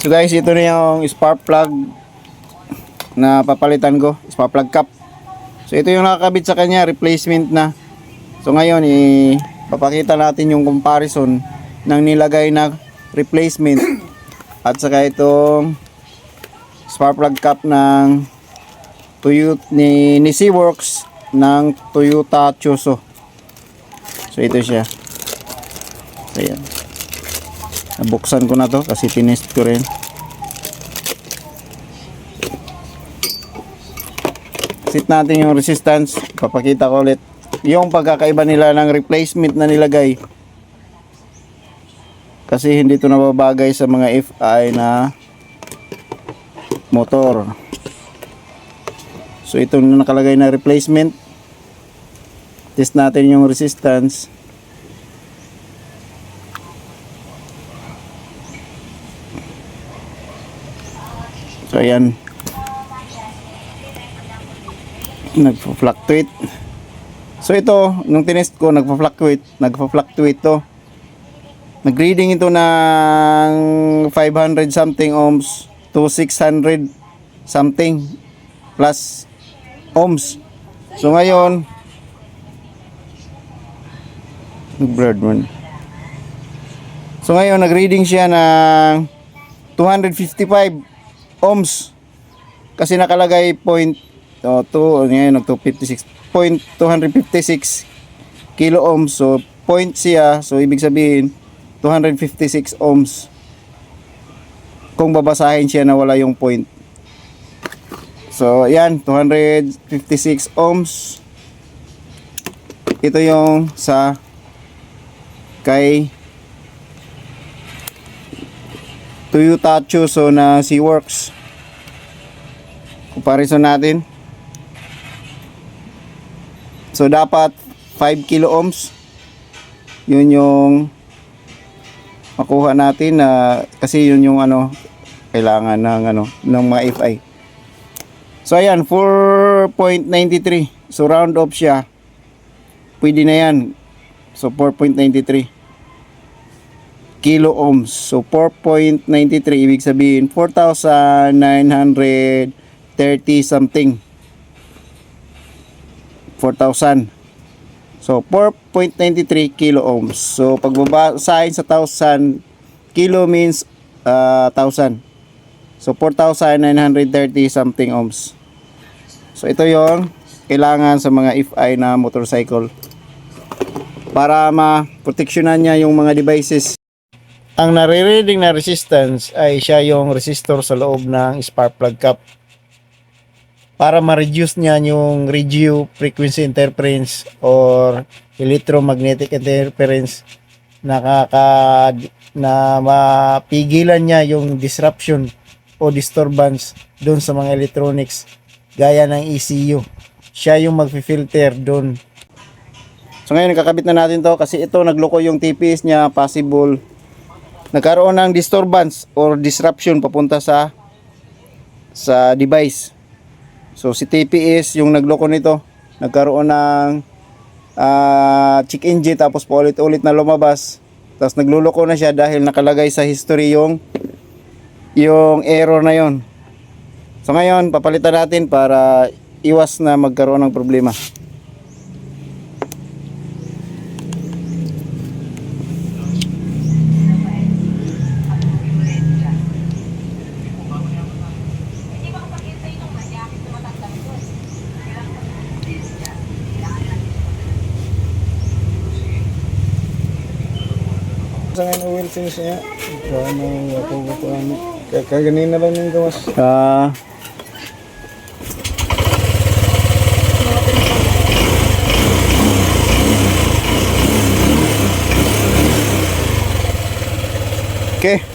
So guys, ito na yung spark plug na papalitan ko, spark plug cap. So ito yung nakakabit sa kanya, replacement na. So ngayon, papakita natin yung comparison ng nilagay na replacement at saka itong spark plug cap ng Toyota ni Seaworks ng Toyota Chuso. So ito siya. So ayan. Nabuksan ko na to kasi tinest ko rin. Set natin yung resistance. Papakita ko ulit yung pagkakaiba nila ng replacement na nilagay. Kasi hindi ito nababagay sa mga FI na motor. So itong nakalagay na replacement. Test natin yung resistance. So ayan, nagpo-fluctuate. So ito, nung tinest ko, nagpo-fluctuate to. Nag-reading ito ng 500 something ohms to 600 something plus ohms. So ngayon, So ngayon, nag-reading siya ng 255 ohms kasi nakalagay 0.2 ngayon nag 256 kilo ohms, so point siya, so ibig sabihin 256 ohms kung babasahin siya na wala yung point. So yan, 256 ohms. Ito yung sa kay Toyota Chuso na Seaworks. Comparison natin. So dapat 5 kilo ohms. Yun yung makuha natin na kasi yun yung kailangan ng ng mga FI. So ayan, 4.93. So round off siya. Pwede na yan. So 4.93 kilo ohms. So 4.93 ibig sabihin 4,930 something. 4,000. So 4.93 kilo ohms. So pagbabasahin sa 1,000 kilo means 1,000. So 4,930 something ohms. So ito yung kailangan sa mga FI na motorcycle para ma-proteksyonan niya yung mga devices. Ang nare-reading na resistance ay siya yung resistor sa loob ng spark plug cap para ma-reduce niya yung radio frequency interference or electromagnetic interference na mapigilan niya yung disruption o disturbance doon sa mga electronics gaya ng ECU. Siya yung mag-filter doon. So ngayon kakabit na natin to kasi ito nagloko yung TPS niya, possible nagkaroon ng disturbance or disruption papunta sa device. So si TPS yung nagloko nito, nagkaroon ng check engine tapos paulit-ulit na lumabas. Tapos nagluloko na siya dahil nakalagay sa history yung error na yon. So ngayon papalitan natin para iwas na magkaroon ng problema. Sa ngayon oil change niya, kaganina lang yung gawas. Okay.